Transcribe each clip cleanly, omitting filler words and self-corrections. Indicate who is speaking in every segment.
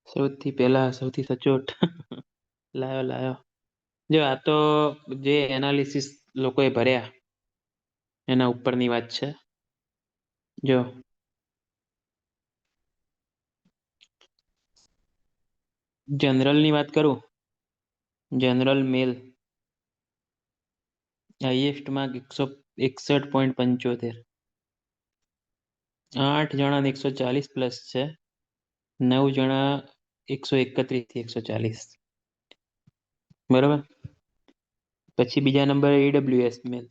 Speaker 1: સૌથી પહેલા સૌથી સચોટ. લાયો લાયો. જો આ તો જે એનાલિસિસ લોકોએ ભર્યા એના ઉપરની વાત છે. જો જનરલની વાત કરું. જનરલ મેલ હાઈએસ્ટ માર્ક 161.75. 8 જણા 140 પ્લસ છે. 9 જણા 131 થી 140. બરોબર. પછી બીજા નંબર AWS મેલ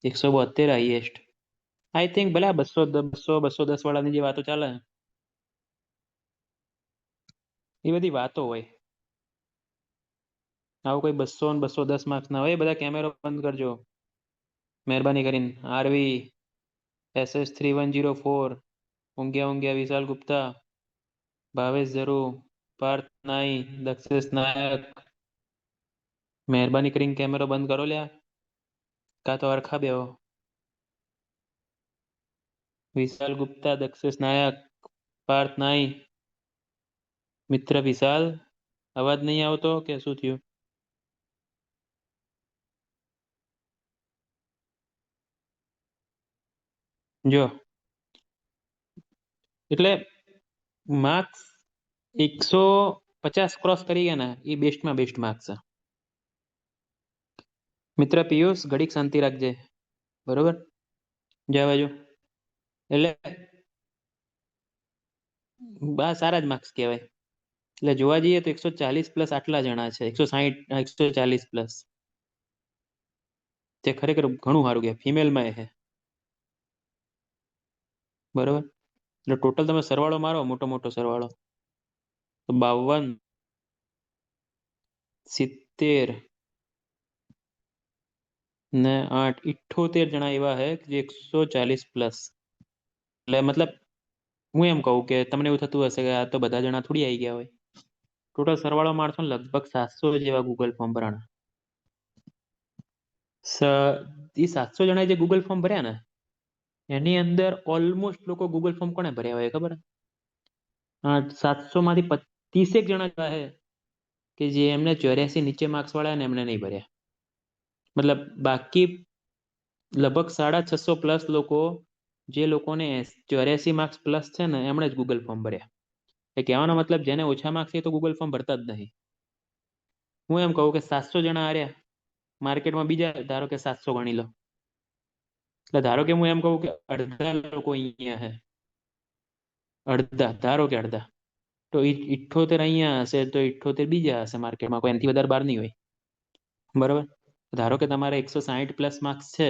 Speaker 1: 172 હાઈએસ્ટ. આઈ થિંક ભલે 200 210 વાળાની જે વાતો ચાલે એ બધી વાતો હોય. આવું કોઈ 200 ને 210 માર્ક્સ ના હોય. એ બધા કેમેરો બંધ કરજો મહેરબાની કરીને. આરવી SS3104 ઊંઘ્યા ઊંઘ્યા વિશાલ ગુપ્તા ભાવેશ ઝરૂ પાર્થ નાઈ દક્ષેશ નાયક મહેરબાની કરીને કેમેરો બંધ કરો લ્યા. કાં તો અરખા બેહો. વિશાલ ગુપ્તા દક્ષેશ નાયક પાર્થ નાઈ મિત્ર વિશાલ અવાજ નહીં આવતો કે શું થયું? જો એટલે માર્ક્સ 150 ક્રોસ કરી ગયા ને એ બેસ્ટમાં બેસ્ટ માર્ક્સ છે. મિત્ર પિયુષ ઘડીક શાંતિ રાખજે. બરોબર. જય બાજુ. એટલે બા સારા જ માર્ક્સ કહેવાય. એટલે જોવા જઈએ તો 140 પ્લસ આટલા જણા છે. 160 140 પ્લસ તે ખરેખર ઘણું સારું કહેવાય. ફિમેલમાં એ છે. બરોબર. એટલે ટોટલ તમે સરવાળો મારો મોટો મોટો સરવાળો તો 52 70 ને 8 78 જણા એવા છે જે 140 પ્લસ. એટલે મતલબ હું એમ કહું કે તમને એવું થતું હશે કે આ તો બધા જણા થોડી આવી ગયા હોય. ટોટલ સરવાળો મારશો ને લગભગ 700 જેવા ગૂગલ ફોર્મ ભરાણા. એ 700 જણાએ જે ગૂગલ ફોર્મ ભર્યા ને એની અંદર ઓલમોસ્ટ લોકો ગૂગલ ફોર્મ કોને ભર્યા હોય ખબર? 700 માંથી 25 જણા એવા છે કે જે એમને 84 નીચે માર્ક્સ વાળા ને એમને નહીં ભર્યા. મતલબ બાકી લગભગ 650 પ્લસ લોકો જે લોકોને 84 માર્ક્સ પ્લસ છે ને એમણે જ ગૂગલ ફોર્મ ભર્યા. એ કહેવાનો મતલબ જેને ઓછા માર્ક્સ છે તો ગૂગલ ફોર્મ ભરતા જ નહીં. હું એમ કહું કે 700 જણા હાર્યા માર્કેટમાં બીજા ધારો કે 700 ગણી લો. એટલે ધારો કે હું એમ કહું કે અડધા લોકો અહીંયા છે. અડધા ધારો કે અડધા તો 78 અહીંયા હશે તો 78 બીજા હશે માર્કેટમાં. કોઈ એનાથી વધારે બહાર નહીં હોય. બરોબર. ધારો કે તમારે 160 પ્લસ માર્ક્સ છે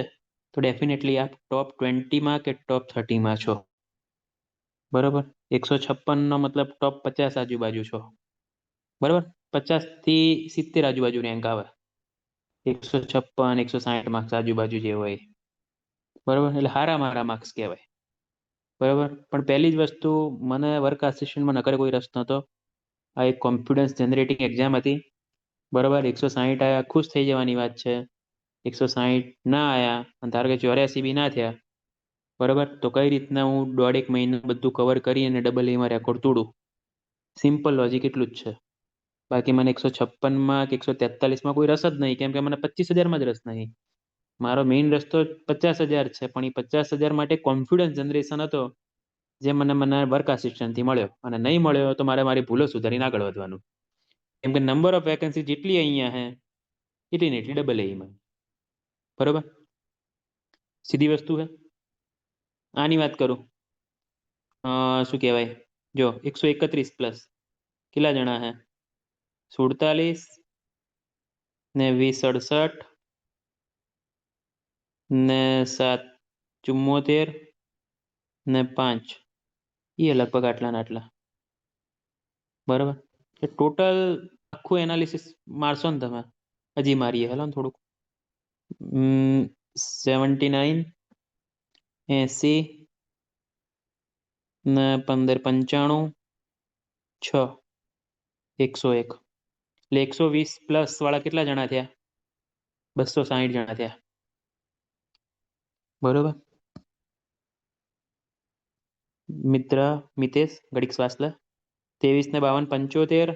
Speaker 1: તો ડેફિનેટલી આ ટોપ 20માં કે ટોપ 30માં છો. બરોબર. 156 નો મતલબ ટોપ 50 આજુબાજુ છો. બરોબર. 50 થી 70 આજુબાજુ રેન્ક આવે. 156 160 માર્ક્સ આજુબાજુ જે હોય. બરોબર. એટલે હારા મારા માર્ક્સ કહેવાય. બરોબર. પણ પહેલી જ વસ્તુ મને વર્ક આસિસ્ટન્ટમાં નકરે કોઈ રસ નહોતો. આ એક કોન્ફિડન્સ જનરેટિંગ એક્ઝામ હતી. બરોબર. 160 આયા ખુશ થઈ જવાની વાત છે. 160 ના આયા અને ધારો કે 84 બી ના થયા. બરોબર. તો કઈ રીતના હું 1.5 મહિના બધું કવર કરી અને ડબલ એમાં રેકોર્ડ તોડું? સિમ્પલ લોજિક એટલું જ છે. બાકી મને 156માં કે 143માં કોઈ રસ જ નહીં કેમ કે મને 25,000માં જ રસ નહીં. મારો મેઇન રસ્તો 50,000 છે પણ એ 50,000 માટે કોન્ફિડન્સ જનરેશન હતો જે મને વર્ક આસિસ્ટન્ટથી મળ્યો. અને નહીં મળ્યો તો મારે મારી ભૂલો સુધારીને આગળ વધવાનું. કેમ કે નંબર ઓફ વેકેન્સી જેટલી અહીંયા છે એટલી ને એટલી ડબલ એમાં. બરોબર. સીધી વસ્તુ છે. આની વાત કરું. શું કહેવાય? જો 131 પ્લસ કેટલા જણા છે? 47 ને 20 68 ને 7 74 ને 5 એ લગભગ આટલા ને આટલા. બરાબર. ટોટલ આખું એનાલિસિસ મારશો ને તમે. હજી મારીએ હેલો ને થોડુંક. 79 80 ને 15 95 6 101 એટલે 120 વાળા કેટલા જણા થયા? 260 જણા થયા, બરોબર. મિત્ર મિતેશ ઘડીક શ્વાસ લે. 23 ને 52 75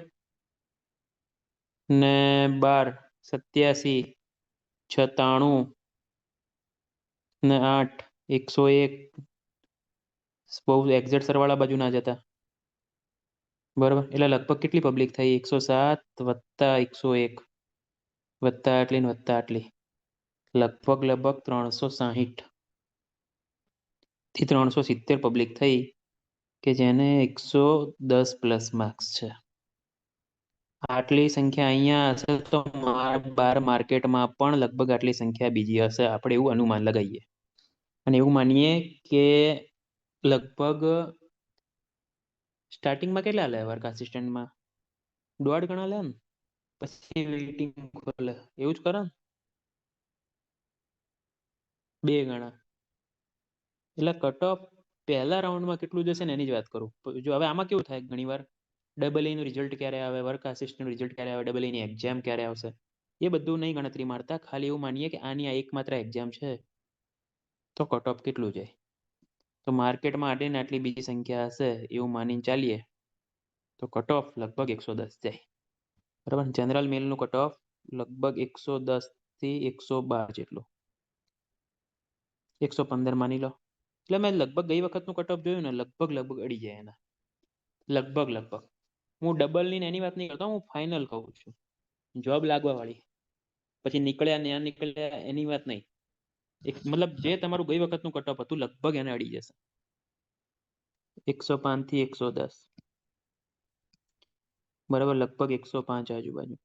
Speaker 1: ને 12 87 96 ને 8 101. બહુ એક્ઝેક્ટ સરવાળા બાજુ ના જતા, બરોબર. એટલે લગભગ કેટલી પબ્લિક થઈ? 107 વત્તા 101 વત્તા આટલી ને વત્તા આટલી, લગભગ 360 થી 370 પબ્લિક થઈ કે જેને 110 માર્ક્સ છે. આટલી સંખ્યા અહીંયા હશે તો બાર માર્કેટમાં પણ લગભગ આટલી સંખ્યા બીજી હશે, આપણે એવું અનુમાન લગાવીએ. અને એવું માનીએ કે લગભગ સ્ટાર્ટિંગમાં કેટલા લે વર્ક આસિસ્ટન્ટમાં? 1.5 ગણા લે ને, પછી વેઇટિંગ ખોલે, એવું જ કરે ને? 2 ગણા. એટલે કટ ઓફ પહેલા રાઉન્ડમાં કેટલું જશે ને એની જ વાત કરું. જો હવે આમાં કેવું થાય, ઘણી વાર ડબલ નું રિઝલ્ટ ક્યારે આવે, વર્ક આસિસ્ટન્ટ રિઝલ્ટ ક્યારે આવે, ડબલ ની એક્ઝામ ક્યારે આવશે, એ બધું નહીં ગણતરી મારતા. ખાલી એવું માનીએ કે આની આ એકમાત્ર એક્ઝામ છે તો કટ ઓફ કેટલું જાય. તો માર્કેટમાં આટલી આટલી બીજી સંખ્યા હશે એવું માનીને ચાલીએ તો કટ ઓફ લગભગ 110 જાય, બરાબર. જનરલ મેલનું કટ ઓફ લગભગ 110 થી 112 જેટલું, 115 માની લો. એટલે મેં લગભગ ગઈ વખતનું કટ ઓફ જોયું ને, લગભગ અડી જાય એના, લગભગ. હું ડબલ ની એની વાત નહીં કરતો, હું ફાઇનલ કહું છું. જોબ લાગવા વાળી, પછી નીકળ્યા ને નીકળ્યા એની વાત નહીં. મતલબ જે તમારું ગઈ વખતનું કટ ઓફ હતું લગભગ એને અડી જશે. 105 થી 110, બરાબર. લગભગ 105 આજુબાજુ,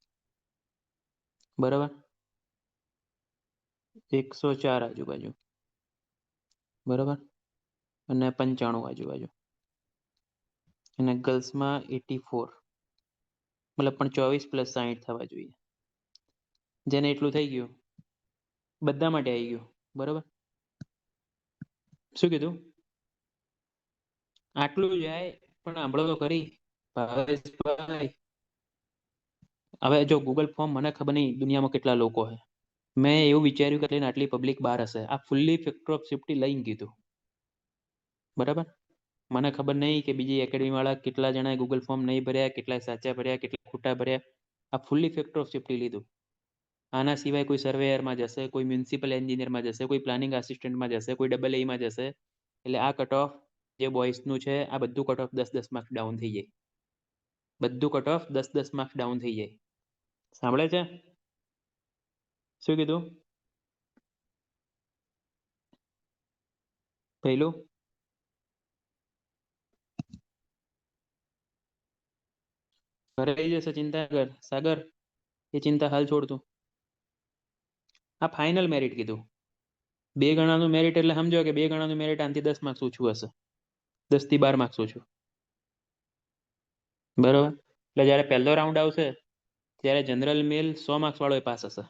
Speaker 1: બરાબર. 104 આજુબાજુ, બરાબર. અને 95 આજુબાજુ. અને ગર્લ્સમાં 84, મતલબ પણ 24 + 60 થવા જોઈએ. જેને એટલું થઈ ગયું બધા માટે આવી ગયું, બરાબર. શું કીધું? આટલું જાય પણ સાંભળો તો ખરી ભાવેશભાઈ. હવે જો ગૂગલ ફોર્મ, મને ખબર નહીં દુનિયામાં કેટલા લોકો છે, મેં એવું વિચાર્યું કે આટલી પબ્લિક બહાર હશે. આ ફૂલ્લી ફેક્ટર ઓફ સેફ્ટી લઈને કીધું, બરાબર. મને ખબર નહીં કે બીજી એકેડમી વાળા કેટલા જણાએ ગૂગલ ફોર્મ નહીં ભર્યા, કેટલા સાચા ભર્યા, કેટલા ખોટા ભર્યા. આ ફૂલ્લી ફેક્ટર ઓફ સેફ્ટી લીધું. આના સિવાય કોઈ સર્વેયરમાં જશે, કોઈ મ્યુનિસિપલ એન્જિનિયરમાં જશે, કોઈ પ્લાનિંગ આસિસ્ટન્ટમાં જશે, કોઈ ડબલ એમાં જશે. એટલે આ કટ ઓફ જે બોયસનું છે આ બધું કટ ઓફ 10 માર્ક્સ ડાઉન થઈ જાય. બધું કટ ઓફ 10 માર્ક્સ ડાઉન થઈ જાય. સાંભળે છે? શું કીધું પહેલું? ઘરે આવી જશે, ચિંતા કર સાગર, એ ચિંતા હાલ છોડતું. આ ફાઇનલ મેરિટ કીધું. 2 ગણાનું મેરિટ એટલે સમજો કે 2 ગણાનું મેરિટ આનાથી 10 માર્ક્સ ઓછું હશે, 10 થી 12 માર્ક્સ ઓછું, બરોબર. એટલે જયારે પહેલો રાઉન્ડ આવશે ત્યારે જનરલ મેલ 100 માર્ક્સ વાળો પાસ હશે,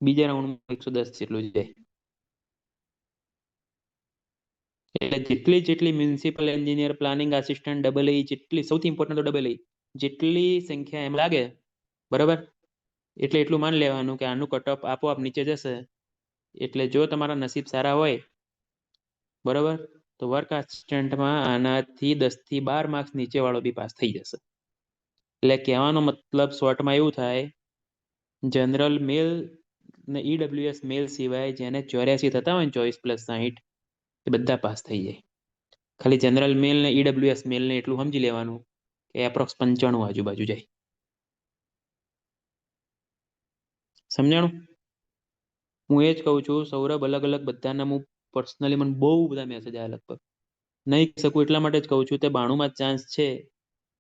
Speaker 1: બીજા રાઉન્ડમાં 110 જેટલું જાય. એટલે જેટલી municipal engineer, planning assistant, double એ, જેટલી સૌથી ઇમ્પોર્ટન્ટ તો ડબલ એ, જેટલી સંખ્યા એમ લાગે, બરાબર. એટલે એટલું માન લેવાનું કે આનું કટ ઓફ આપોઆપ નીચે જશે. એટલે જો તમારા નસીબ સારા હોય, બરાબર, તો વર્ક આસિસ્ટન્ટમાં આનાથી 10 થી 12 માર્ક્સ નીચે વાળો બી પાસ થઈ જશે. એટલે કહેવાનો મતલબ શોર્ટમાં એવું થાય, જનરલ મેલ ને ઈડબ્લ્યુએસ મેલ સિવાય જેને 84 થતા હોય ને 24 + 60, એ બધા પાસ થઈ જાય. ખાલી જનરલ મેલ ને ઈડબ્લ્યુએસ મેલ ને એટલું સમજી લેવાનું કે એપ્રોક્સ 95 આજુબાજુ જાય. સમજાણું? હું એ જ કહું છું સૌરભ, અલગ અલગ બધાના હું પર્સનલી, મને બહુ બધા મેસેજ આવ્યા, લગભગ નહીં શકું એટલા માટે જ કહું છું. તે 92 માં ચાન્સ છે.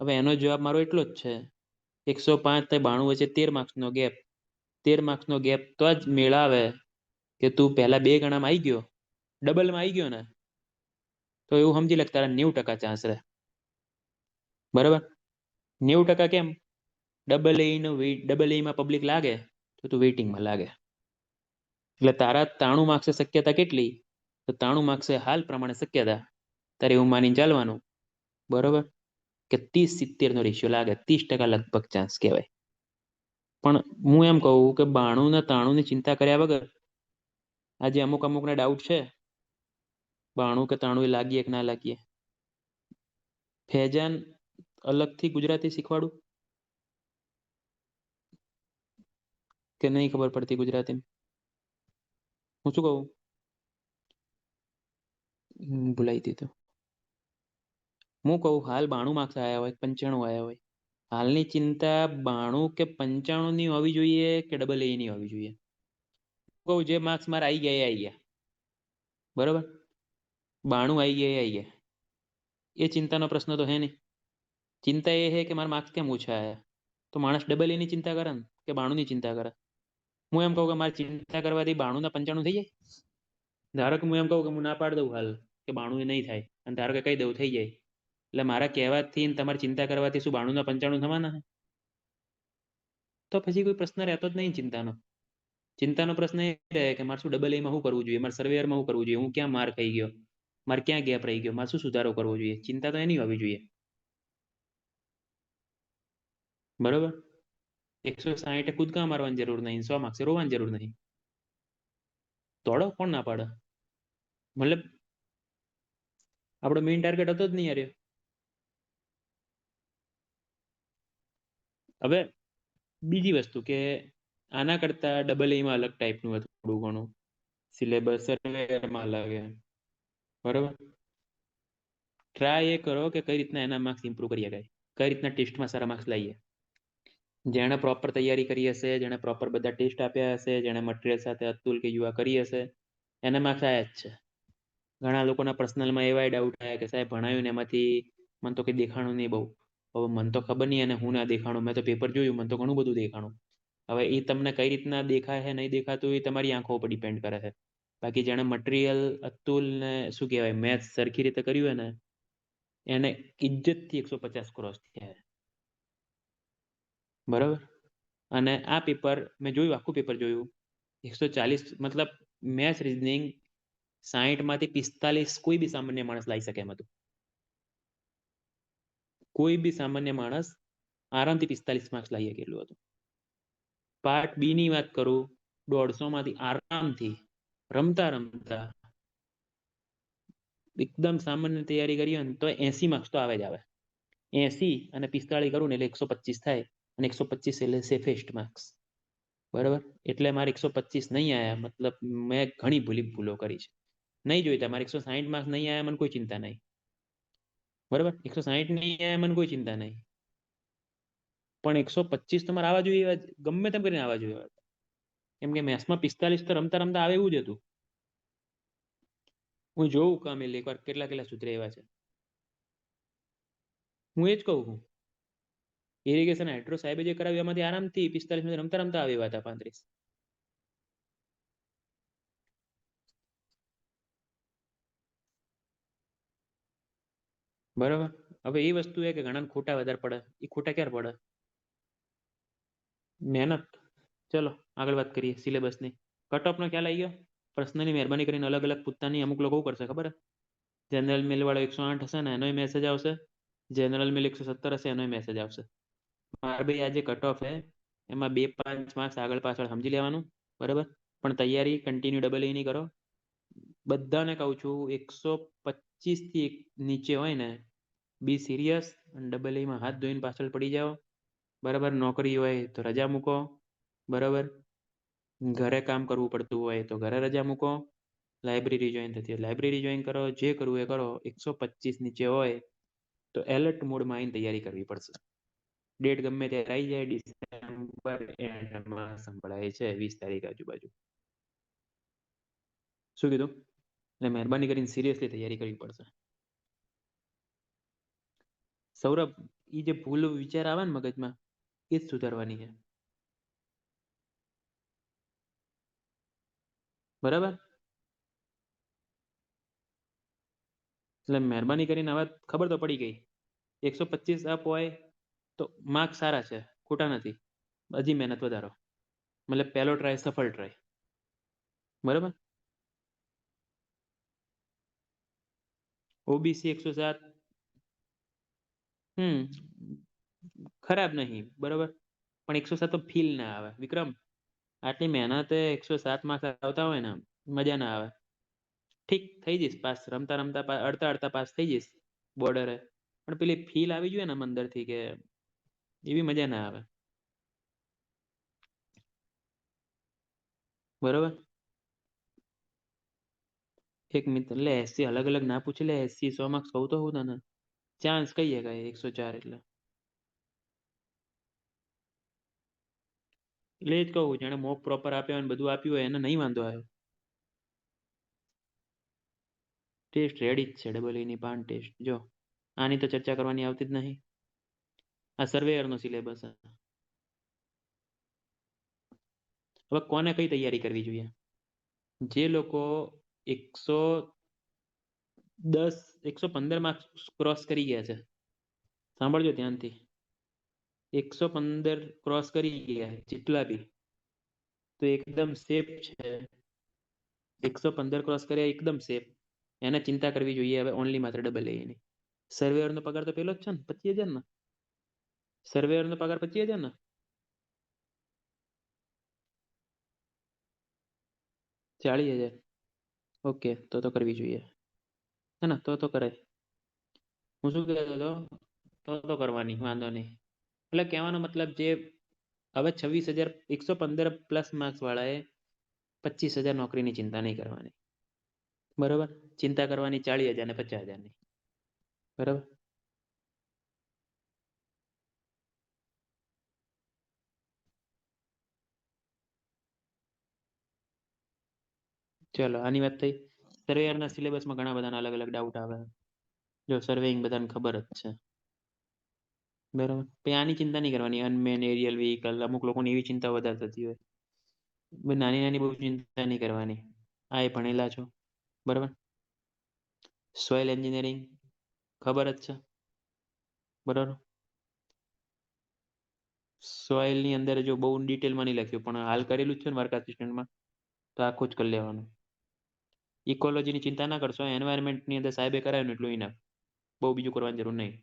Speaker 1: હવે એનો જવાબ મારો એટલો જ છે, 105 તે 92 વચ્ચે 13 માર્ક્સનો ગેપ. 13 માર્ક્સનો ગેપ તો જ મેળાવે કે તું પહેલા 2 ગણામાં આવી ગયો, ડબલમાં આવી ગયો ને, તો એવું સમજી લે તારા 90% ચાન્સ રહે, બરાબર. 90% કેમ? ડબલ એમાં પબ્લિક લાગે તો તું વેઇટિંગમાં લાગે. એટલે તારા 93 માર્ક્સે શક્યતા કેટલી? તો 93 માર્ક્સે હાલ પ્રમાણે શક્યતા, તારે એવું માનીને ચાલવાનું, બરોબર. કે 30-70 નો રેશિયો લાગે, 30% લગભગ ચાન્સ કહેવાય. પણ હું એમ કહું કે 92 ને 93 ની ચિંતા કર્યા વગર આજે અમુક ને ડાઉટ છે 92 કે 93 લાગીએ કે ના લાગીએ, ફેજાન અલગથી ગુજરાતી શીખવાડું કે નહીં ખબર પડતી ગુજરાતી? હું શું કહું? ભૂલાઈ દીધું. હું કહું હાલ 92 માર્ક્સ આવ્યા હોય, 95 આવ્યા હોય, હાલની ચિંતા 92 કે 95 ની હોવી જોઈએ કે ડબલ એ ની હોવી જોઈએ? કહું જે માર્ક્સ મારા આવી ગયા બરોબર, 92 આવી ગયા, એ ચિંતાનો પ્રશ્ન તો હે નહીં. ચિંતા એ છે કે મારા માર્ક્સ કેમ ઓછા આવ્યા. તો માણસ ડબલ એ ની ચિંતા કરે ને કે 92 ની ચિંતા કરે? હું એમ કહું કે મારી ચિંતા કરવાથી 92 ના 95 થઈ જાય. ધારો કે હું એમ કહું કે હું ના પાડી દઉં હાલ કે 92 એ નહીં થાય, અને ધારો કે કહી દઉં થઈ જાય, એટલે મારા કહેવાથી તમારી ચિંતા કરવાથી શું 92 ના 95 થવાના? તો પછી કોઈ પ્રશ્ન રહેતો જ નહીં ચિંતાનો. ચિંતાનો પ્રશ્ન એ રહે કે મારે શું ડબલ એમાં શું કરવું જોઈએ, મારે સર્વેયરમાં શું કરવું જોઈએ, હું ક્યાં માર ખાઈ ગયો, મારે ક્યાં ગેપ રહી ગયો, મારે શું સુધારો કરવો જોઈએ. ચિંતા તો એની હોવી જોઈએ. બરોબર, 160 કૂદકા મારવાની જરૂર નહીં, 100 માર્ક્સે રોવાની જરૂર નહીં. દોડો, કોણ ના પાડે? મતલબ આપણો મેઇન ટાર્ગેટ હતો જ નહીં યાર. હવે બીજી વસ્તુ કે આના કરતા ડબલ એમાં અલગ ટાઈપનું હતું થોડું ઘણું સિલેબસ, સર્વેયરમાં અલગ છે બરોબર. ટ્રાય એ કરો કે કઈ રીતના એના માર્ક્સ ઇમ્પ્રૂવ કરી શકાય, કઈ રીતના ટેસ્ટમાં સારા માર્ક્સ લાવીએ. જેણે પ્રોપર તૈયારી કરી હશે, જેણે પ્રોપર બધા ટેસ્ટ આપ્યા હશે, જેણે મટીરિયલ સાથે અતુલ કે યુવા કરી હશે, એના માર્ક્સ આયા જ છે. ઘણા લોકોના પર્સનલમાં એવા ડાઉટ આવ્યા કે સાહેબ ભણાયું ને એમાંથી મને તો કંઈ દેખાણું નહીં બહુ. હવે મને તો ખબર નહીં અને હું ના દેખાણું, મેં તો પેપર જોયું, મને તો ઘણું બધું દેખાણું. હવે એ તમને કઈ રીતના દેખાય છે નહીં દેખાતું એ તમારી આંખો ઉપર ડિપેન્ડ કરે છે. બાકી જેણે મટીરિયલ અતુલ ને શું કહેવાય મેથ્સ સરખી રીતે કર્યું હોય ને એને ઇજ્જતથી 150 ક્રોસ થયા. બરાબર. અને આ પેપર મેં જોયું, આખું પેપર જોયું, 140 મતલબ મેથ્સ રીઝનિંગ 60 માંથી 45 કોઈ બી સામાન્ય માણસ લાવી શકે એમ હતું. કોઈ બી સામાન્ય માણસ આરામથી 45 માર્ક્સ લાવી શકેલું હતું. પાર્ટ બી ની વાત કરું, 150 માંથી આરામથી રમતા રમતા એકદમ સામાન્ય તૈયારી કરી હોય ને તો 80 માર્ક્સ તો આવે જ આવે. 80 અને 45 કરું ને એટલે 125 થાય, અને 125 એટલે સેફેસ્ટ માર્ક્સ. બરાબર. એટલે મારે 125 નહીં આવ્યા, મતલબ મેં ઘણી ભૂલો કરી છે. નહીં જોઈતા મારે 160 માર્ક્સ નહીં આવ્યા, મને કોઈ ચિંતા નહીં. બરાબર, 160 નહીં આવ્યા, મને કોઈ ચિંતા નહીં. પણ 125 તમારે આવવા જોઈએ, ગમે તેમ કરીને આવવા જોઈએ. કેમ કે મેથ્સમાં 45 તો રમતા રમતા આવે એવું જ હતું. હું જોઉં કામેલ એકવાર કેટલા સૂત્ર એવા છે. હું એ જ કહું છું. ઇરિગેશન હાઇડ્રો સાહેબે જે કરાવ્યું એમાંથી આરામથી 45 રમતા રમતા આવે એવા હતા 35. બરાબર. હવે એ વસ્તુ એ કે ઘણા ખોટા વધારે પડે, એ ખોટા ક્યારે પડે? મહેનત. ચલો આગળ વાત કરીએ સિલેબસની. કટ ઓફ નો ખ્યાલ આવી ગયો? પ્રશ્નની મહેરબાની કરીને અલગ અલગ પૂછતાની. અમુક લોકો કરશે ખબર? જનરલ મેલ વાળો 108 હશે ને એનો મેસેજ આવશે, જનરલ મેલ 117 હશે એનો મેસેજ આવશે. મારે ભાઈ આજે કટ ઓફ હે, એમાં 2-5 માર્ક્સ આગળ પાછળ સમજી લેવાનું. બરાબર. પણ તૈયારી કન્ટિન્યુ ડબલ એ ની કરો. બધાને કહું છું 125 થી નીચે હોય ને બી સિરિયસ, અને ડબલ એમાં હાથ ધોઈને પાછળ પડી જાઓ. બરાબર. નોકરી હોય તો રજા મૂકો. બરાબર. ઘરે કામ કરવું પડતું હોય તો ઘરે રજા મૂકો. લાઇબ્રેરી જોઈન થતી લાઇબ્રેરી જોઈન કરો. જે કરવું એ કરો. 125 નીચે હોય તો એલર્ટ મોડમાં આવીને તૈયારી કરવી પડશે. ડેટ ગમે ત્યારે આવી જાય, ડિસેમ્બર એન્ડમાં સંભળાય છે, 20 તારીખ આજુબાજુ. શું કીધું? એટલે મહેરબાની કરીને સિરિયસલી તૈયારી કરવી પડશે. સૌરભ, એ જે ભૂલ વિચાર આવે ને મગજમાં એ જ સુધારવાની છે. બરાબર. એટલે મહેરબાની કરીને હવે ખબર તો પડી ગઈ. 125 અપ હોય તો માર્ક સારા છે, ખોટા નથી. હજી મહેનત વધારો. મતલબ પહેલો ટ્રાય સફળ ટ્રાય. બરાબર. ઓબીસી 107, ખરાબ નહીં બરોબર, પણ 107 તો ફીલ ના આવે વિક્રમ. આટલી મહેનતે 107 માર્ક્સ આવતા હોય ને મજા ના આવે. ઠીક થઈ જઈશ પાસ, રમતા રમતા અડતા અડતા પાસ થઈ જઈશ બોર્ડરે, પણ પેલી ફીલ આવી જોઈએ ને અંદર થી કે એવી મજા ના આવે. બરોબર. એક મિત્ર એટલે 80 અલગ અલગ ના પૂછે, એટલે 80 100 માર્ક્સ કહું તો હું તને ચાન્સ કહીએ કે 104 એટલે એ જ કહું જેને મોક પ્રોપર આપ્યો હોય ને બધું આપ્યું હોય એને નહીં વાંધો આવ્યો. ટેસ્ટ રેડી જ છે ડબલ ની 5 ટેસ્ટ. જો આની તો ચર્ચા કરવાની આવતી જ નહીં. આ સર્વેયર નો સિલેબસ. હવે કોને કઈ તૈયારી કરવી જોઈએ? જે લોકો 110 115 માર્ક્સ ક્રોસ કરી ગયા છે, સાંભળજો ધ્યાનથી, 115 ક્રોસ કરી ગયા જેટલા બી, તો એકદમ સેફ છે. 115 ક્રોસ કર્યા એકદમ સેફ, એને ચિંતા કરવી જોઈએ હવે ઓનલી માત્ર ડબલ એની. સર્વેયર નો પગાર તો પેલો જ છે ને 25,000 ને. સર્વેયર નો પગાર 25,000 ને. 40,000. ઓકે, તો કરવી જોઈએ હે ને, તો કરાય. હું શું કહેતો હતો, તો કરવાની વાંધો નહીં. એટલે કહેવાનો મતલબ જે હવે 26,000 115 પ્લસ માર્ક્સ વાળાએ 25,000 નોકરીની ચિંતા નહીં કરવાની. બરોબર. ચિંતા કરવાની 40,000 ને 50,000 ની. બરાબર. ચલો આની વાત થઈ. સર્વેયરના સિલેબસમાં ઘણા બધાના અલગ અલગ ડાઉટ આવે. જો સર્વેઇંગ બધાને ખબર જ છે. બરાબર. પછી આની ચિંતા નહીં કરવાની, અનમેન એરિયલ વ્હીકલ, અમુક લોકોની એવી ચિંતા વધારે થતી હોય. નાની નાની બહુ ચિંતા નહીં કરવાની, આ એ ભણેલા છો. બરાબર. સોઇલ એન્જિનિયરિંગ ખબર જ છે. બરાબર. સોઇલ ની અંદર જો બહુ ડિટેલમાં નહીં લખ્યું પણ હાલ કરેલું જ છે ને વર્ક આસિસ્ટન્ટમાં, તો આખું જ કરી લેવાનું. ઇકોલોજીની ચિંતા ના કરશો, એન્વાયરમેન્ટની અંદર સાહેબે કરાવ્યું એટલું ઇનફ, બહુ બીજું કરવાની જરૂર નહીં.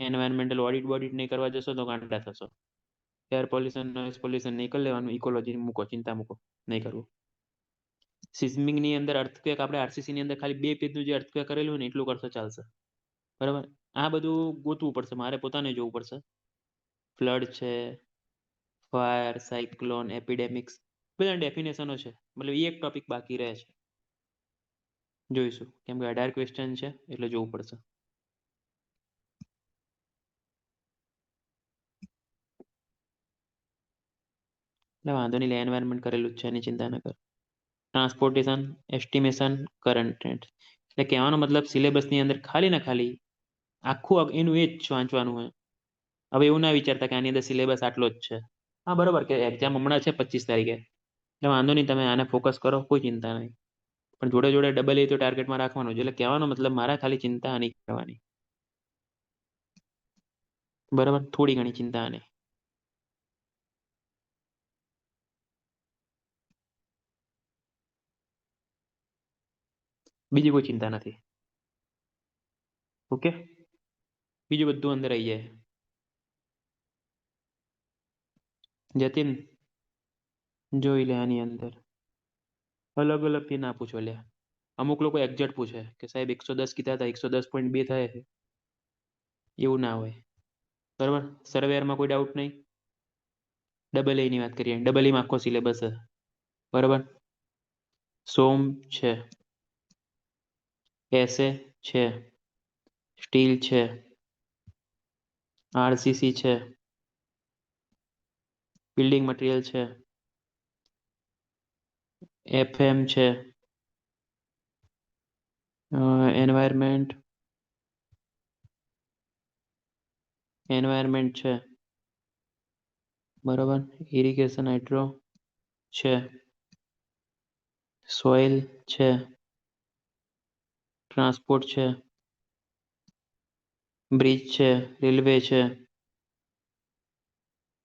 Speaker 1: એન્વાયરમેન્ટલ ઓડિટ બોડિટ નહીં કરવા જશો તો ગાંડા થશો. એર પોલ્યુશન નોઇઝ પોલ્યુશન નહીં કરી લેવાનું, ઇકોલોજી મૂકો, ચિંતા મૂકો, નહીં કરવું. સિઝમિક ની અંદર અર્થક્વેક, આપણે આરસીસી ની અંદર ખાલી 2 પેજનું જે અર્થક્વેક કરેલું ને એટલું કરશો ચાલશે. બરાબર. આ બધું ગોતવું પડશે, મારે પોતાને જોવું પડશે. ફ્લડ છે, ફાયર, સાયક્લોન, એપિડેમિક્સ, બધા ડેફિનેશનો છે. મતલબ એક ટોપિક બાકી રહે છે, જોઈશું. કેમ કે 18 ક્વેશ્ચન છે એટલે જોવું પડશે. એટલે વાંધો નહીં, એન્વાયરમેન્ટ કરેલું જ છે, એની ચિંતા ન કર. Transportation, estimation, current trend. એટલે કહેવાનો મતલબ સિલેબસની અંદર ખાલી ને ખાલી આખું એનું એ જ વાંચવાનું હોય. હવે એવું ના વિચારતા કે આની અંદર સિલેબસ આટલો જ છે. હા બરોબર કે એક્ઝામ હમણાં છે 25 તારીખે, એટલે વાંધો નહીં, તમે આને ફોકસ કરો, કોઈ ચિંતા નહીં. પણ જોડે જોડે ડબલ એ તો ટાર્ગેટમાં રાખવાનું છે. એટલે કહેવાનો મતલબ મારા ખાલી ચિંતા આની કરવાની. બરાબર. થોડી ઘણી ચિંતા આની. બીજી કોઈ ચિંતા નથી. ઓકે. બીજું બધું અંદર આવી જાય. જતીન જોઈ લે આની અંદર અલગ અલગ થી ના પૂછો લે. અમુક લોકો એક્ઝેક્ટ પૂછે કે સાહેબ 110 કીધા હતા, 110.2 થાય છે. એવું ના હોય. બરાબર. સર્વેયરમાં કોઈ ડાઉટ નહીં. ડબલ એ ની વાત કરીએ, ડબલ એમાં આખો સિલેબસ છે. બરાબર. સોમ છે, એસે છે, સ્ટીલ છે, આરસીસી છે, બિલ્ડિંગ મટીરિયલ છે, એફએમ છે, એન્વાયરમેન્ટ છે. બરાબર. ઇરિગેશન હાઇડ્રો છે, સોઇલ છે, ટ્રાન્સપોર્ટ છે, બ્રિજ છે, રેલવે છે.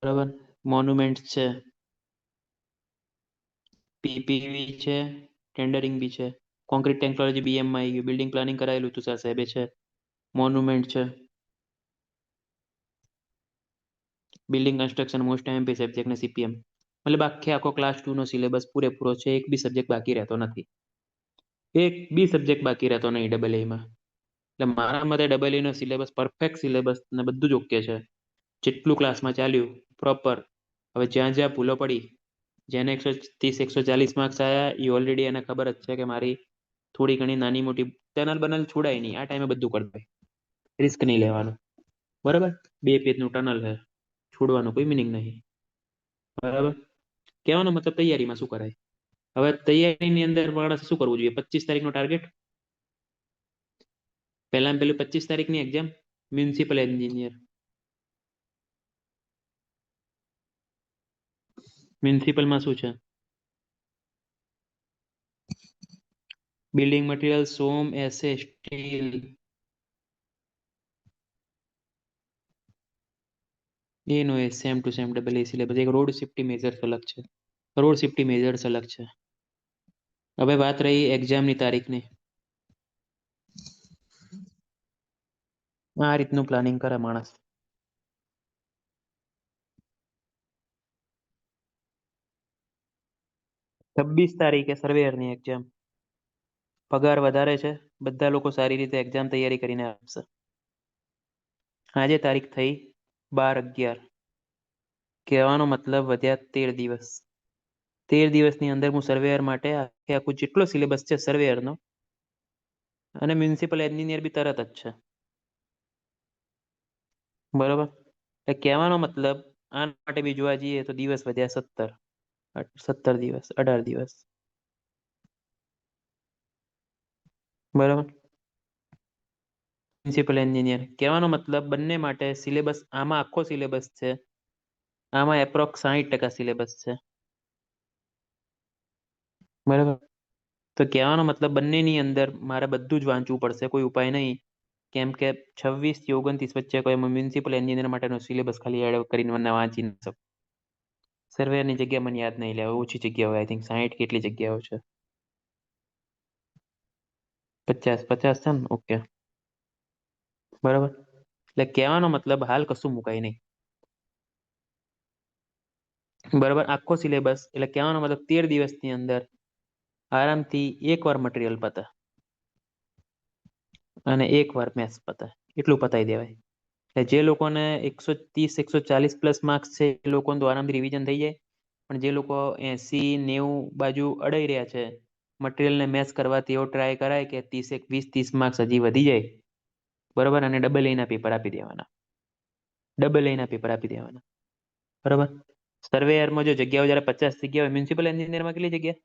Speaker 1: બરાબર. મોન્યુમેન્ટ છે, પીપીવી છે, ટેન્ડરિંગ બી છે, કોન્ક્રીટ ટેકનોલોજી બીએમ માં આવી ગયું, બિલ્ડિંગ પ્લાનિંગ કરાયેલું તુષાર સાહેબે છે, મોન્યુમેન્ટ છે. Building construction most MP subject ને સીપીએમ, મતલબ આખો ક્લાસ 2 નો સિલેબસ પૂરેપૂરો છે, એક બી સબ્જેક્ટ બાકી રહેતો નથી, એક બી સબ્જેક્ટ બાકી રહેતો નહીં ડબલ એમાં. એટલે મારા મતે ડબલ નો સિલેબસ પરફેક્ટ સિલેબસ ને બધું જ ઓકે છે, જેટલું ક્લાસમાં ચાલ્યું પ્રોપર. હવે જ્યાં જ્યાં ભૂલો પડી, જેને 130 140 માર્ક્સ આવ્યા એ ઓલરેડી એને ખબર જ છે કે મારી થોડી ઘણી નાની મોટી ટનલ બનલ છોડાય નહીં, આ ટાઈમે બધું કરી દે, રિસ્ક નહીં લેવાનું. બરાબર, 2 પેજનું ટનલ છે, છોડવાનું કોઈ મિનિંગ નહીં. બરાબર, કહેવાનો મતલબ તૈયારીમાં શું કરાય. હવે તૈયારીની અંદર માણસ શું કરવું જોઈએ? 25 તારીખનો ટાર્ગેટ. પહેલામાં પહેલું 25 તારીખની એક્ઝામ મ્યુનિસિપલ એન્જિનિયર. મ્યુનિસિપલમાં શું છે? બિલ્ડિંગ મટીરિયલ, સોમ, એસે, સ્ટીલ. એનો એ સેમ ટુ સેમ ડબલ એ સિલેબસ. એક રોડ સેફ્ટી મેજર્સ અલગ છે, રોડ સેફ્ટી મેજર્સ અલગ છે. હવે વાત રહી એક્ઝામની તારીખની. આ રીતનું પ્લાનિંગ કરે માણસ. છવ્વીસ તારીખે સર્વેયરની એક્ઝામ. પગાર વધારે છે, બધા લોકો સારી રીતે એક્ઝામ તૈયારી કરીને આપશે. આજે તારીખ થઈ 12/11. કહેવાનો મતલબ વધ્યા 13 દિવસ. 13 દિવસની અંદર હું સર્વેયર માટે આખું જેટલો સિલેબસ છે સર્વેયરનો, અને મ્યુનિસિપલ એન્જિનિયર બી તરત જ છે. બરોબર, એટલે કહેવાનો મતલબ આના માટે બી જોવા જઈએ તો દિવસ વધ્યા 17. 17 દિવસ, 18 દિવસ. બરાબર, મ્યુનિસિપલ એન્જિનિયર કહેવાનો મતલબ બંને માટે સિલેબસ, આમાં આખો સિલેબસ છે, આમાં એપ્રોક્સ 60% સિલેબસ છે. બરાબર, તો કહેવાનો મતલબ બંનેની અંદર મારે બધું જ વાંચવું પડશે, કોઈ ઉપાય નહીં. કેમ કે 26 થી 29 વચ્ચે કોઈ મ્યુનિસિપલ એન્જિનિયર માટેનો સિલેબસ ખાલી એડ કરીને મને વાંચી ન શકું. સર્વેની જગ્યા મને યાદ નહીં લેવા, ઓછી જગ્યા હોય, આઈ થિંક 60 કેટલી જગ્યાઓ છે? 50 છે ને? ઓકે, બરાબર. એટલે કહેવાનો મતલબ હાલ કશું મુકાય નહીં. બરાબર, આખો સિલેબસ એટલે કહેવાનો મતલબ 13 દિવસની અંદર આરામથી એકવાર મટીરિયલ પતે અને એકવાર મેથ્સ પતે, એટલું પતાવી દેવાય. એટલે જે લોકોને 130 140 પ્લસ માર્ક્સ છે એ લોકોને તો આરામથી રિવિઝન થઈ જાય, પણ જે લોકો 80 90 બાજુ અડાઈ રહ્યા છે, મટીરિયલને મેચ કરવાથી એવો ટ્રાય કરાય કે 20 માર્ક્સ હજી વધી જાય. બરાબર, અને ડબલ એના પેપર આપી દેવાના, ડબલ એના પેપર આપી દેવાના. બરાબર, સર્વેયરમાં જો જગ્યાઓ જયારે 50 જગ્યા હોય, મ્યુનિસિપલ એન્જિનિયરમાં કેટલી જગ્યા?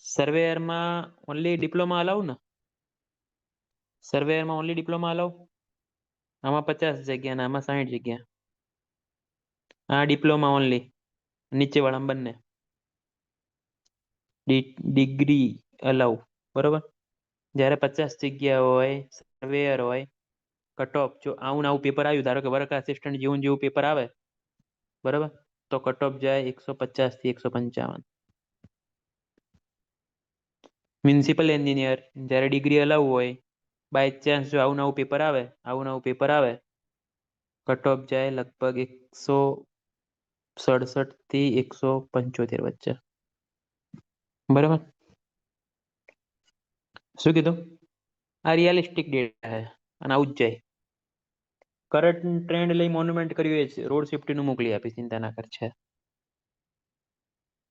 Speaker 1: સર્વેયરમાં ઓનલી ડિપ્લોમા અલાઉ ને? સર્વેયરમાં ઓનલી ડિપ્લોમા અલાઉ. આમાં 50 જગ્યા ને આમાં 60 જગ્યા. આ ડિપ્લોમા ઓનલી, નીચે વાળા બંને ડિગ્રી અલાઉ. બરોબર, જ્યારે 50 જગ્યા હોય, સર્વેયર હોય, કટ ઓફ જો આવું આવું પેપર આવ્યું, ધારો કે વર્ક આસિસ્ટન્ટ જેવું જેવું પેપર આવે, બરાબર, તો કટ ઓફ જાય 150 થી 155. મ્યુનિસિપલ એન્જિનિયર જ્યારે ડિગ્રી અલાઉ હોય, બાય ચાન્સ જો આવું નવું પેપર આવે, આવું નવું પેપર આવે, કટ ઓફ જાય લગભગ 167 થી 175 વચ્ચે. બરાબર, શું કીધું? આ રિયાલિસ્ટિક ડેટા છે, અને આવું જ જાય. કરંટ ટ્રેન્ડ લઈ મોન્યુમેન્ટ કર્યું છે, રોડ સેફ્ટીનું મોકલી આપી, ચિંતા ના કર છે.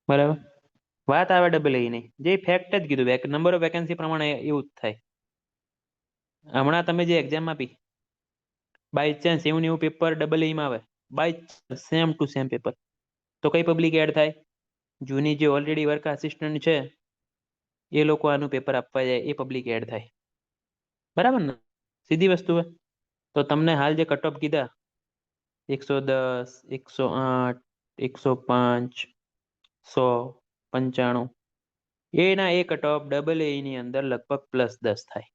Speaker 1: બરાબર, વાત આવે ડબલ એ નહીં, જે ફેક્ટ જ કીધું, નંબર ઓફ વેકેન્સી પ્રમાણે એવું જ થાય. હમણાં તમે જે એક્ઝામ આપી, બાય ચાન્સ એવું ને એવું પેપર ડબલ એમાં આવે, by same to same paper, તો કઈ પબ્લિક એડ થાય? જૂની જે ઓલરેડી વર્ક આસિસ્ટન્ટ છે એ લોકો આનું પેપર આપવા જાય, એ પબ્લિક એડ થાય. બરાબર ને? સીધી વસ્તુ હે. તો તમને હાલ જે કટ ઓફ કીધા 110 108 105 100 95, એના એ કટ ઓફ ડબલ એ ની અંદર લગભગ +10 થાય.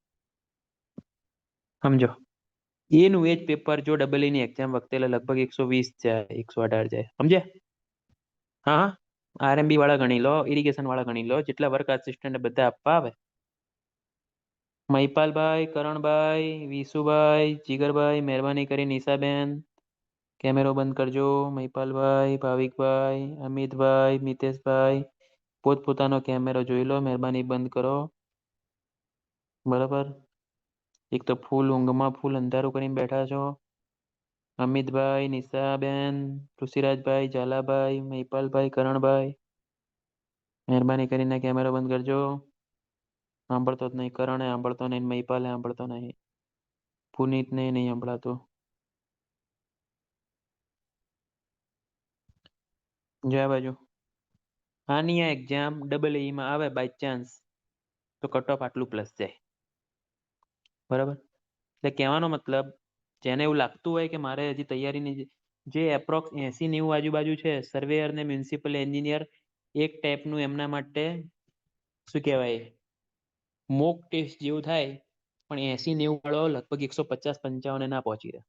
Speaker 1: સમજો, એનું એ જ પેપર જો ડબલ એ ની એક્ઝામ વખતે લગભગ 120 જાય, 118 જાય. સમજ્યા? હા હા, આરએમબી વાળા ગણી લો, ઇરિગેશન વાળા ગણી લો, જેટલા વર્ક આસિસ્ટન્ટ બધા આપવા આવે. મહિપાલભાઈ, કરણભાઈ, વિશુભાઈ, જીગરભાઈ, મહેરબાની કરી નિશાબેન, કેમેરો બંધ કરજો. મહિપાલભાઈ, ભાવિકભાઈ, અમિતભાઈ, મિતેશભાઈ, પોતપોતાનો કેમેરો જોઈ લો. મહેરબાની બંધ કરો. બરાબર. એક તો ફૂલ ઊંઘમાં ફૂલ અંધારું કરીને બેઠા છો. અમિતભાઈ, નિશાબેન, ઋષિરાજભાઈ, ઝાલાભાઈ, મહિપાલભાઈ, કરણભાઈ, મહેરબાની કરીને કેમેરો બંધ કરજો. સાંભળતો જ નહીં. કરણે સાંભળતો નહીં. મહિપાલે સાંભળતો નહીં. પુનિતને નહીં સંભળાતો. જયા બાજુ આની આ એક્ઝામ ડબલ એમાં આવે બાય ચાન્સ તો કટ ઓફ આટલું પ્લસ જાય. બરાબર. એટલે કહેવાનો મતલબ જેને એવું લાગતું હોય કે મારે હજી તૈયારીની જે એપ્રોક્સ 80-90 આજુબાજુ છે સર્વેયર ને મ્યુનિસિપલ એન્જિનિયર એક ટાઈપનું એમના માટે શું કહેવાય મોક ટેસ્ટ જેવું થાય. પણ 80-90 વાળો લગભગ 150-55 ના પહોંચી રહે.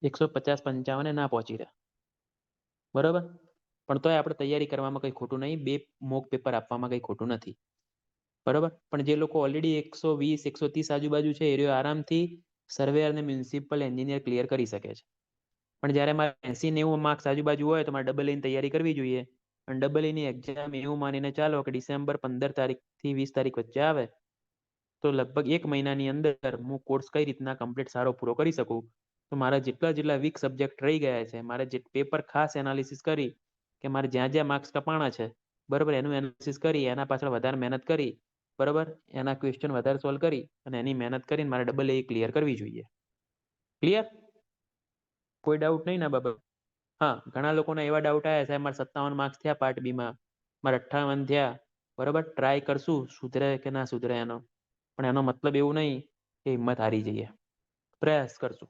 Speaker 1: 150-55 ના પહોંચી રહે. બરાબર. પણ તોય આપણે તૈયારી કરવામાં કંઈ ખોટું નહીં. 2 મોક પેપર આપવામાં કંઈ ખોટું નથી. બરાબર. પણ જે લોકો ઓલરેડી 120-130 આજુબાજુ છે એ આરામથી સર્વેયર અને મ્યુનિસિપલ એન્જિનિયર ક્લિયર કરી શકે છે. પણ જ્યારે મારે 80-90 માર્ક્સ આજુબાજુ હોય તો મારે ડબલ એની તૈયારી કરવી જોઈએ. અને ડબલ એની એક્ઝામ એવું માનીને ચાલો કે ડિસેમ્બર 15 તારીખથી 20 તારીખ વચ્ચે આવે તો લગભગ 1 મહિનાની અંદર હું કોર્સ કઈ રીતના કમ્પ્લીટ સારો પૂરો કરી શકું. તો મારા જેટલા વીક સબ્જેક્ટ રહી ગયા છે મારે જે પેપર ખાસ એનાલિસિસ કરી કે મારે જ્યાં જ્યાં માર્ક્સ કપાણા છે બરાબર એનું એનાલિસિસ કરી એના પાછળ વધારે મહેનત કરી બરાબર એના ક્વેશ્ચન વધારે સોલ્વ કરી અને એની મહેનત કરીને મારે ડબલ એ ક્લિયર કરવી જોઈએ. ક્લિયર? કોઈ ડાઉટ નહીં ના બાબા? હા, ઘણા લોકોને એવા ડાઉટ આવ્યા સાહેબ મારે 57 માર્ક્સ થયા પાર્ટ બીમાં, મારે 58 થયા. બરાબર. ટ્રાય કરશું સુધરે કે ના સુધરે એનો. પણ એનો મતલબ એવું નહીં કે હિંમત હારી જઈએ. પ્રયાસ કરશું.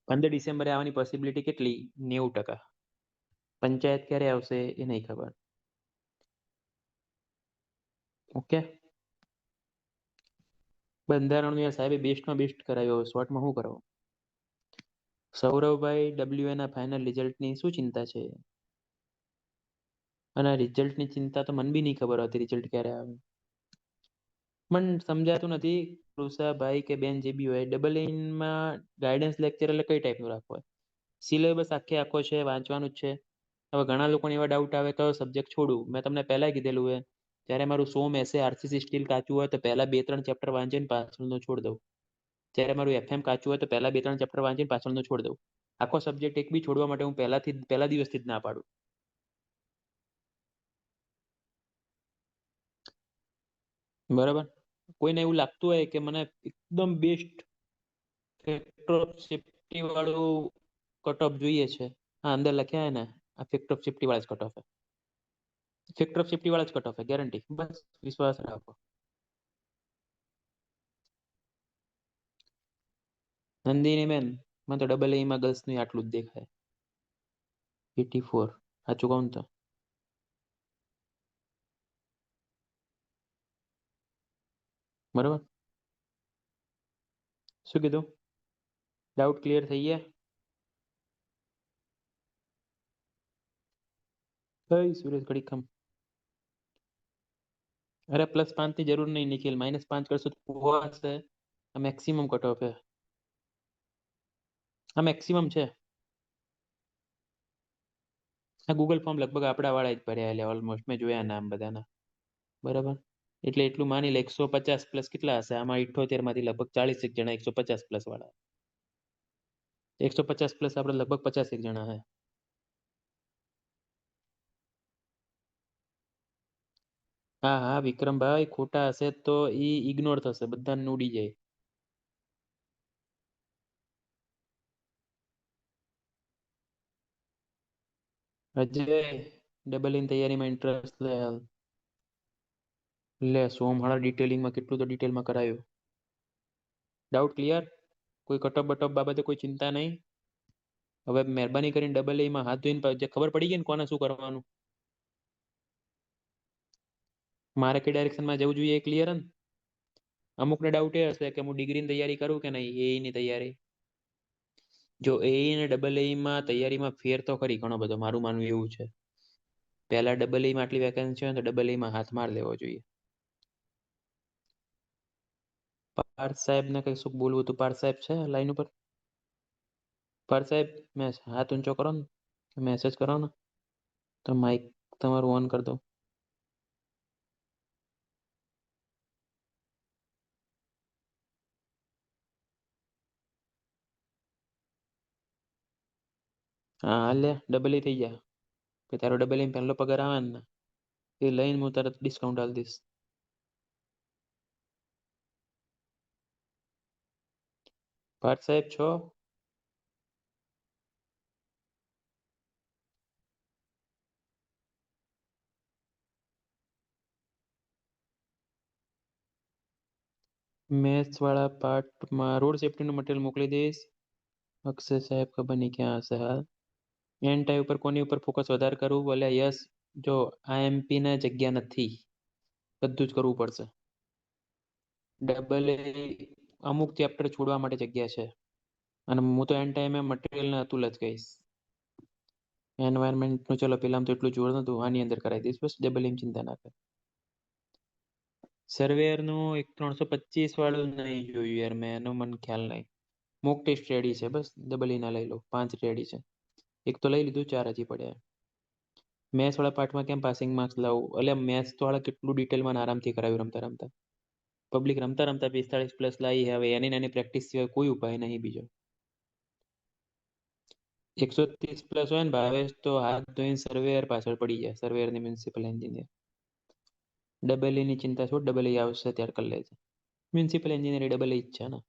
Speaker 1: 15 ડિસેમ્બરે આવવાની પોસિબિલિટી કેટલી? 90%. પંચાયત ક્યારે આવશે એ નહીં ખબર. ઓકે. બંધારણનું યાર સાહેબે બેસ્ટમાં બેસ્ટ કરાવ્યો. શોર્ટમાં શું કરાવો? સૌરવભાઈ ડબલ્યુ ના ફાઇનલ રિઝલ્ટની શું ચિંતા છે? અને રિઝલ્ટની ચિંતા તો મને બી નહીં ખબર હતી રિઝલ્ટ ક્યારે આવે. મને સમજાતું નથી કૃષાભાઈ કે બેન જે બી હોય ડબલ ઇનમાં ગાઈડન્સ લેક્ચર એટલે કઈ ટાઈપનું રાખવો હોય? સિલેબસ આખો છે વાંચવાનું જ છે. હવે ઘણા લોકોને એવા ડાઉટ આવે કયો સબ્જેક્ટ છોડું. મેં તમને પહેલા કીધેલું હોય જ્યારે મારું સોમ એસે આરસીસી સ્ટીલ કાચું હોય તો પહેલા 2-3 ચેપ્ટર વાંચીને પાછળનું છોડ દઉં. જ્યારે મારું એફએમ કાચું હોય તો પહેલા 2-3 ચેપ્ટર વાંચીને પાછળનું છોડ દઉં. આખો સબ્જેક્ટ એક બી છોડવા માટે હું પહેલા દિવસથી જ ના પાડું. બરાબર. કોઈને એવું લાગતું હોય કે મને એકદમ બેસ્ટ ફેક્ટર ઓફ સેફ્ટી વાળું કટ ઓફ જોઈએ છે. હા, અંદર લખ્યા है ને આ ફેક્ટર ઓફ સેફ્ટી વાળા જ કટ ઓફ है. ફેક્ટર ઓફ સેફ્ટી વાળા જ કટ ઓફ है ગેરંટી. બસ વિશ્વાસ રાખો. નંદિની બેન મને તો ડબલ એમાં ગર્લ્સનું આટલું જ દેખાય. 84 સાચું કહું તો બરાબર. શું કીધું? ડાઉટ ક્લિયર થઈ ગયા? કઈ સુરેશ ઘડી ખમ. અરે +5 ની જરૂર નહીં નિખિલ. -5 કરશું તો હશે. આ મેક્સિમમ કટ ઓફ છે. આ મેક્સિમમ છે. આ ગૂગલ ફોર્મ લગભગ આપણા વાળા જ ભર્યા એટલે ઓલમોસ્ટ મેં જોયા નામ બધાના. બરાબર. એટલે એટલું માની લે 150 પ્લસ કેટલા હશે આમાં 78 માંથી લગભગ 40 એક જણા 150 પ્લસ વાળા. 150 પ્લસ આપણે લગભગ 50 એક જણા હે. હા હા વિક્રમભાઈ ખોટા હશે તો ઈ ઇગ્નોર થશે બધાને ઉડી જાય. અજય ડબલ ઇન તૈયારીમાં ઇન્ટરેસ્ટ લે હાલ. લે સોમવાળા ડિટેલિંગમાં કેટલું તો ડિટેલમાં કરાયું. Doubt clear? કોઈ કટઅપ બટઅપ બાબતે કોઈ ચિંતા નહીં. હવે મહેરબાની કરીને ડબલ એમાં હાથ ધોઈને ખબર પડી ગઈ ને કોને શું કરવાનું. મારે કઈ ડાયરેક્શનમાં જવું જોઈએ એ ક્લિયર ને? અમુકને ડાઉટ એ હશે કે હું ડિગ્રીની તૈયારી કરું કે નહીં એઈની તૈયારી. જો એઈ અને ડબલ એમાં તૈયારીમાં ફેર તો ખરી ઘણો બધો મારું માનવું એવું છે. પહેલા ડબલ એમાં આટલી વેકેન્સી હોય તો ડબલ એમાં હાથ માર લેવો જોઈએ. પાર્થ સાહેબ ને કઈ શું બોલવું હતું? પાર્થ સાહેબ છે લાઈન ઉપર? પર સાહેબ મેં હાથ ઊંચો કરો ને, મેસેજ કરો ને, તો માઇક તમારું ઓન કરી દો. હા હાલ ડબલ થઈ ગયા. કે તારો ડબલ પહેલો પગાર આવે ને એ લઈને હું તરત ડિસ્કાઉન્ટ આલી દઈશ. પાર્થ સાહેબ છો? મેથ્સ વાળા પાર્ટમાં રોડ સેફ્ટીનું મટીરિયલ મોકલી દઈશ. અક્ષય સાહેબ ખબર નહીં ક્યાં હશે હાલ. એન ટાઈ ઉપર કોની ઉપર ફોકસ વધારે કરવું? બોલે યસ. જો આઈએમપી ને જગ્યા નથી, બધું જ કરવું પડશે. ડબલ એ અમુક ચેપ્ટર છોડવા માટે જગ્યા છે. અને હું તો એન ટાઈમે મટીરિયલ ને અતુલ જ કહીશ. એન્વાયરમેન્ટનું ચલો પેલા તો એટલું જોર નતું, આની અંદર કરાવી દઈશ બસ. ડબલ એમ ચિંતા ના કર. સર્વેયરનું એક 325 વાળું નહીં જોયું યાર મેં, એનો મને ખ્યાલ નહીં. મોક ટેસ્ટ રેડી છે બસ, ડબલ ઈ ના લઈ લો. 5 રેડી છે, એક તો લઈ લીધું, 4 હજી પડ્યા. મેથ્સ વાળા પાર્ટમાં કેમ પાસિંગ માર્ક્સ લાવું? એટલે મેથ્સ વાળા કેટલું ડિટેલમાં આરામથી કરાવ્યું રમતા રમતા. પબ્લિક રમતા રમતા 45 પ્લસ લાવી. હવે એની નાની પ્રેક્ટિસ સિવાય કોઈ ઉપાય નહીં બીજો. 130 પ્લસ હોય ને ભાવેશ તો હાથ ધોઈને સર્વેયર પાછળ પડી જાય. સર્વેયર ની મ્યુનિસિપલ એન્જિનિયર. ડબલ ની ચિંતા છોડ, ડબલ આવશે ત્યારે કરી લેજે. મ્યુનિસિપલ એન્જિનિયર ડબલ જ છે ને.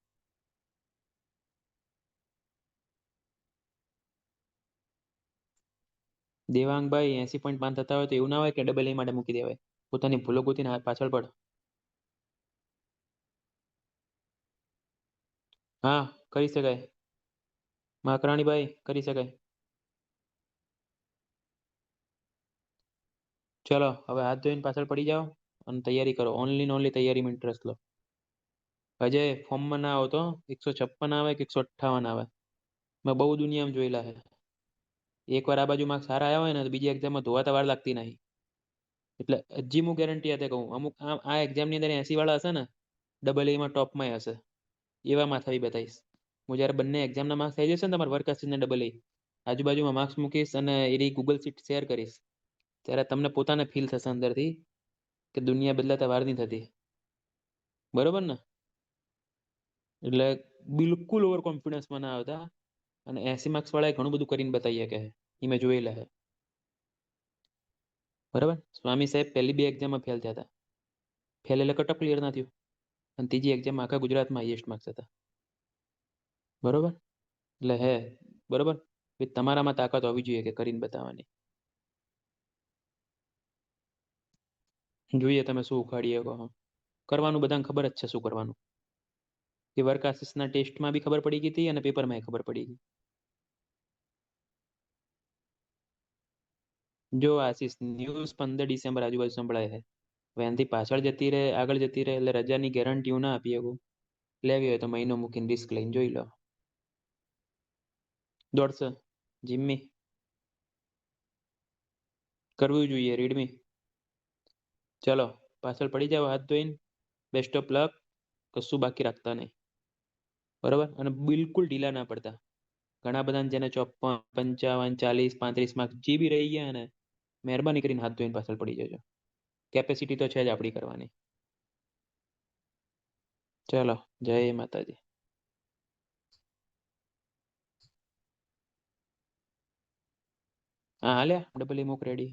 Speaker 1: દેવાંગભાઈ 80.5 થતા હોય તો એવું ના હોય કે ડબલ માટે મૂકી દેવાય. પોતાની ભૂલો ગોતીને પાછળ પડ. હા કરી શકાય. માકરાણીભાઈ કરી શકાય. ચલો હવે હાથ ધોઈને પાછળ પડી જાઓ અને તૈયારી કરો. ઓનલી ને ઓનલી તૈયારીમાં ઇન્ટરેસ્ટ લો. અજય ફોર્મમાં ના આવતો. 156 આવે કે 158 આવે. મેં બહુ દુનિયામાં જોયેલા છે. એકવાર આ બાજુ માર્ક્સ સારા આવ્યા હોય ને તો બીજી એક્ઝામમાં ધોવાતા વાર લાગતી નહીં. એટલે હજી હું ગેરંટી આપે કહું, અમુક આ એક્ઝામની અંદર 80 વાળા હશે ને, ડબલ એમાં ટોપમાં હશે. એવા માથાવી બતાવીશ હું. જ્યારે બંને એક્ઝામના માર્ક્સ આવી જશે ને, તમારે વર્ક ને ડબલ આજુબાજુમાં માર્ક્સ મૂકીશ અને એ ગૂગલ શીટ શેર કરીશ, ત્યારે તમને પોતાને ફીલ થશે અંદરથી કે દુનિયા બદલાતા વાર નહીં થતી. બરોબર ને? એટલે બિલકુલ ઓવર કોન્ફિડન્સમાં ના આવતા. અને 80 માર્ક્સ વાળાએ ઘણું બધું કરીને બતાવી કે એ મેં જોયેલા છે. બરાબર. સ્વામી સાહેબ પહેલી 2 એક્ઝામમાં ફેલ થયા હતા. ફેલ એટલે કટ ઓફ ક્લિયર ના થયું. અને ત્રીજી એક્ઝામ આખા ગુજરાતમાં હાઈએસ્ટ માર્ક્સ હતા. બરોબર. એટલે હે બરોબર. તમારામાં તાકાત હોવી જોઈએ કે કરીને બતાવવાની. જોઈએ તમે શું ઉખાડીએ કહો. કરવાનું બધાને ખબર જ છે શું કરવાનું. એ વર્ક આસિસ્ટના ટેસ્ટમાં બી ખબર પડી ગઈ હતી અને પેપરમાં ખબર પડી ગઈ. જો આશીષ ન્યૂઝ 15 ડિસેમ્બર આજુબાજુ સંભળાય છે. હવે એનાથી પાછળ જતી રહે, આગળ જતી રહે, એટલે રજાની ગેરંટી હું ના આપી શકું. લેવી હોય તો મહિનો મૂકીને રિસ્ક લઈને જોઈ લો. દોડશે જીમ્મી કરવું જોઈએ. રીડમી ચલો પાછળ પડી જાવ હાથ ધોઈને. Best of luck. કશું બાકી રાખતા નહીં. બરોબર. અને બિલકુલ ઢીલા ના પડતા. ઘણા બધા જેને 54, 55, 40, 35 માર્ક્સ જે બી રહી ગયા ને, મહેરબાની કરીને હાથ ધોઈને પાછળ પડી જજો. કેપેસિટી તો છે જ આપણી કરવાની. ચલો જય માતાજી. હા હાલ્યા ડબલ મૂક રેડી.